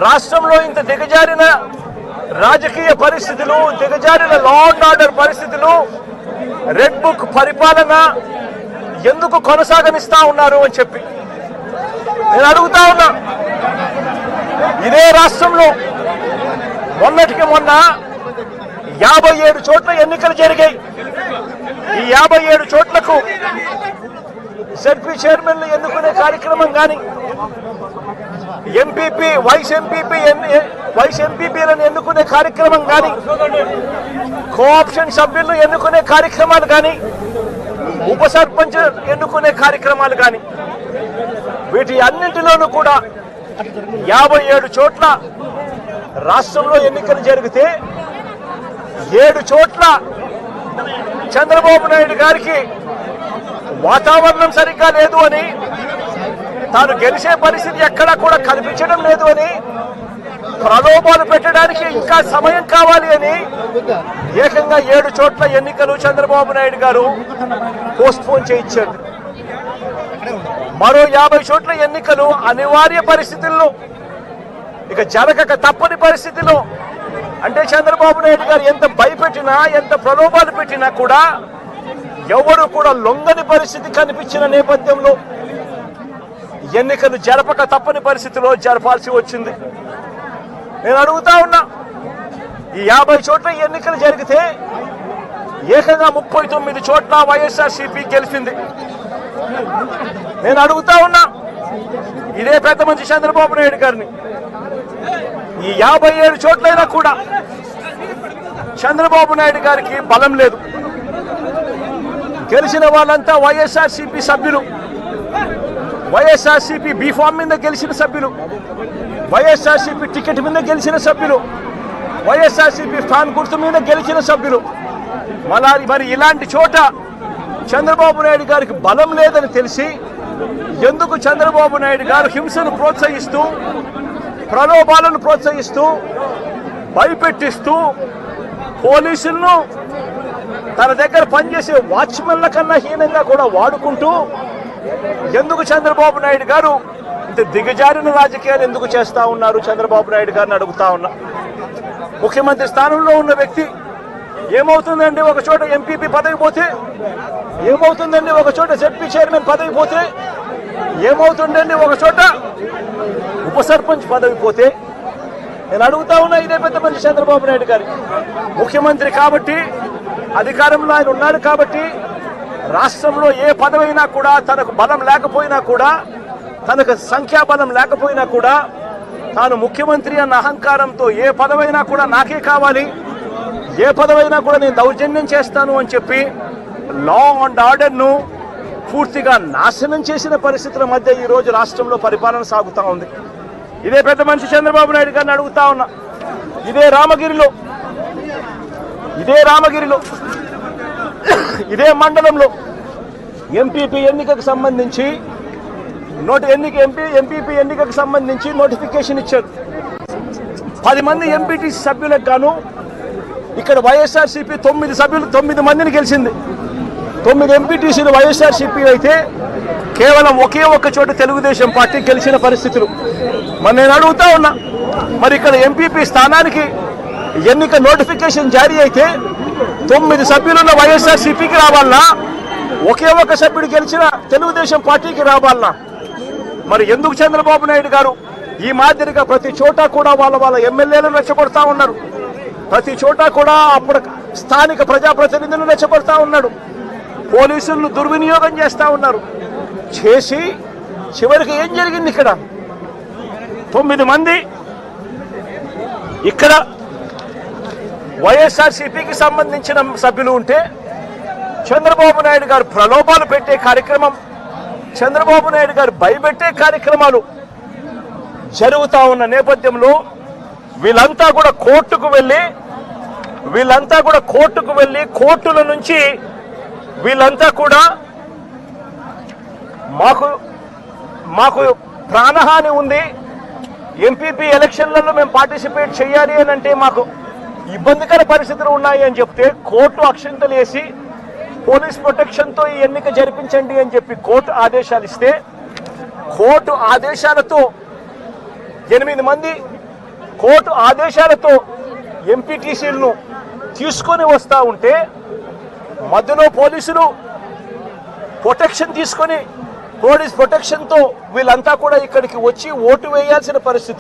రాష్ట్రంలో ఇంత దిగజారిన రాజకీయ పరిస్థితులు, దిగజారిన లా అండ్ ఆర్డర్ పరిస్థితులు, రెడ్ బుక్ పరిపాలన ఎందుకు కొనసాగనిస్తా ఉన్నారు అని చెప్పి నేను అడుగుతా ఉన్నా. ఇదే రాష్ట్రంలో మొన్నటికి మొన్న 57 చోట్ల ఎన్నికలు జరిగాయి. ఈ 57 చోట్లకు జెడ్పీ చైర్మన్లు ఎన్నుకునే కార్యక్రమం కానీ, ఎంపీపీ వైస్ ఎంపీపీలను ఎన్నుకునే కార్యక్రమం కానీ, కోఆప్షన్ సభ్యులను ఎన్నుకునే కార్యక్రమాలు కానీ, ఉప సర్పంచ్ ఎన్నుకునే కార్యక్రమాలు కానీ, వీటి అన్నింటిలోనూ కూడా 57 చోట్ల రాష్ట్రంలో ఎన్నికలు జరిగితే 7 చోట్ల చంద్రబాబు నాయుడు గారికి వాతావరణం సరిగ్గా లేదు అని, తాను గెలిచే పరిస్థితి ఎక్కడా కూడా కనిపించడం లేదు అని, ప్రలోభాలు పెట్టడానికి ఇంకా సమయం కావాలి అని ఏకంగా 7 చోట్ల ఎన్నికలు చంద్రబాబు నాయుడు గారు పోస్ట్పోన్ చేయించారు. మరో 50 చోట్ల ఎన్నికలు అనివార్య పరిస్థితుల్లో, ఇక జరగక తప్పని పరిస్థితిలో, అంటే చంద్రబాబు నాయుడు గారు ఎంత భయపెట్టినా, ఎంత ప్రలోభాలు పెట్టినా కూడా ఎవరు కూడా లొంగని పరిస్థితి కనిపించిన నేపథ్యంలో ఎన్నికలు జరపక తప్పని పరిస్థితిలో జరపాల్సి వచ్చింది. నేను అడుగుతా ఉన్నా, ఈ 50 చోట్ల ఎన్నికలు జరిగితే ఏకంగా 39 చోట్ల వైఎస్ఆర్సీపీ గెలిచింది. నేను అడుగుతా ఉన్నా ఇదే పెద్ద మనిషి చంద్రబాబు నాయుడు గారిని, ఈ 57 చోట్లైనా కూడా చంద్రబాబు నాయుడు గారికి బలం లేదు. గెలిచిన వాళ్ళంతా వైఎస్ఆర్సీపీ సభ్యులు, వైఎస్ఆర్సీపీ బీఫామ్ మీద గెలిచిన సభ్యులు, వైఎస్ఆర్సీపీ టికెట్ మీద గెలిచిన సభ్యులు, వైఎస్ఆర్సీపీ ఫ్యాన్ గుర్తు మీద గెలిచిన సభ్యులు. మరి ఇలాంటి చోట చంద్రబాబు నాయుడు గారికి బలం లేదని తెలిసి ఎందుకు చంద్రబాబు నాయుడు గారు హింసను ప్రోత్సహిస్తూ, ప్రలోభాలను ప్రోత్సహిస్తూ, భయపెట్టిస్తూ, పోలీసులను తన దగ్గర పనిచేసే వాచ్మెన్ల కన్నా హీనంగా కూడా వాడుకుంటూ ఎందుకు చంద్రబాబు నాయుడు గారు ఇంత దిగజారిన రాజకీయాలు ఎందుకు చేస్తా ఉన్నారు చంద్రబాబు నాయుడు గారిని అడుగుతా ఉన్నా. ముఖ్యమంత్రి స్థానంలో ఉన్న వ్యక్తి ఏమవుతుందండి ఒక చోట ఎంపీపీ పదవి పోతే, ఏమవుతుందండి ఒక చోట జెడ్పీ చైర్మన్ పదవి పోతే, ఏమవుతుందండి ఒక చోట ఉప సర్పంచ్ పదవి పోతే. నేను అడుగుతా ఉన్నా ఇదే పెద్ద మనిషి చంద్రబాబు నాయుడు గారి, ముఖ్యమంత్రి కాబట్టి, అధికారంలో ఆయన ఉన్నారు కాబట్టి, రాష్ట్రంలో ఏ పదవైనా కూడా తనకు బలం లేకపోయినా కూడా, తనకు సంఖ్యాబలం లేకపోయినా కూడా, తాను ముఖ్యమంత్రి అన్న అహంకారంతో ఏ పదవైనా కూడా నాకే కావాలి, ఏ పదవైనా కూడా నేను దౌర్జన్యం చేస్తాను అని చెప్పి లా అండ్ ఆర్డర్ను పూర్తిగా నాశనం చేసిన పరిస్థితుల మధ్య ఈరోజు రాష్ట్రంలో పరిపాలన సాగుతూ ఉంది. ఇదే పెద్ద మనిషి చంద్రబాబు నాయుడు గారిని అడుగుతా ఉన్నా, ఇదే రామగిరిలో ఇదే మండలంలో ఎంపీపీ ఎన్నికకు సంబంధించి ఎంపీపీ ఎన్నికకు సంబంధించి నోటిఫికేషన్ ఇచ్చారు. 10 మంది ఎంపీటీసీ సభ్యులకు గాను ఇక్కడ వైఎస్ఆర్సీపీ 9 మందిని గెలిచింది. 9 ఎంపీటీసీలు వైఎస్ఆర్సీపీ అయితే కేవలం ఒకే ఒక్క చోట తెలుగుదేశం పార్టీ గెలిచిన పరిస్థితులు. మరి నేను అడుగుతా ఉన్నా, మరి ఇక్కడ ఎంపీపీ స్థానానికి ఎన్నిక నోటిఫికేషన్ జారీ అయితే 9 సభ్యులున్న వైఎస్ఆర్సీపీకి రావాలన్నా, ఒకే ఒక్క సభ్యుడు గెలిచిన తెలుగుదేశం పార్టీకి రావాలన్నా? మరి ఎందుకు చంద్రబాబు నాయుడు గారు ఈ మాదిరిగా ప్రతి చోట కూడా వాళ్ళ ఎమ్మెల్యేలను రెచ్చగొడతా ఉన్నారు, ప్రతి చోట కూడా అప్పుడు స్థానిక ప్రజాప్రతినిధులను రెచ్చగొడతా ఉన్నాడు, పోలీసులను దుర్వినియోగం చేస్తూ ఉన్నారు. చేసి చివరికి ఏం జరిగింది? ఇక్కడ 9 మంది ఇక్కడ వైఎస్ఆర్సీపీకి సంబంధించిన సభ్యులు ఉంటే చంద్రబాబు నాయుడు గారు ప్రలోభాలు పెట్టే కార్యక్రమం, చంద్రబాబు నాయుడు గారు భయపెట్టే కార్యక్రమాలు జరుగుతూ ఉన్న నేపథ్యంలో వీళ్ళంతా కూడా కోర్టుకు వెళ్ళి కోర్టుల నుంచి వీళ్ళంతా కూడా మాకు ప్రాణహాని ఉంది, ఎంపీపీ ఎలక్షన్లలో మేము పార్టిసిపేట్ చేయాలి అని అంటే మాకు ఇబ్బందికర పరిస్థితులు ఉన్నాయి అని చెప్తే కోర్టు అక్షింతలు వేసి పోలీస్ ప్రొటెక్షన్తో ఈ ఎన్నిక జరిపించండి అని చెప్పి కోర్టు ఆదేశాలు ఇస్తే, కోర్టు ఆదేశాలతో 8 మంది కోర్టు ఆదేశాలతో ఎంపీటీసీలను తీసుకొని వస్తూ ఉంటే మధ్యలో పోలీసులు ప్రొటెక్షన్ తీసుకొని పోలీస్ ప్రొటెక్షన్తో వీళ్ళంతా కూడా ఇక్కడికి వచ్చి ఓటు వేయాల్సిన పరిస్థితి.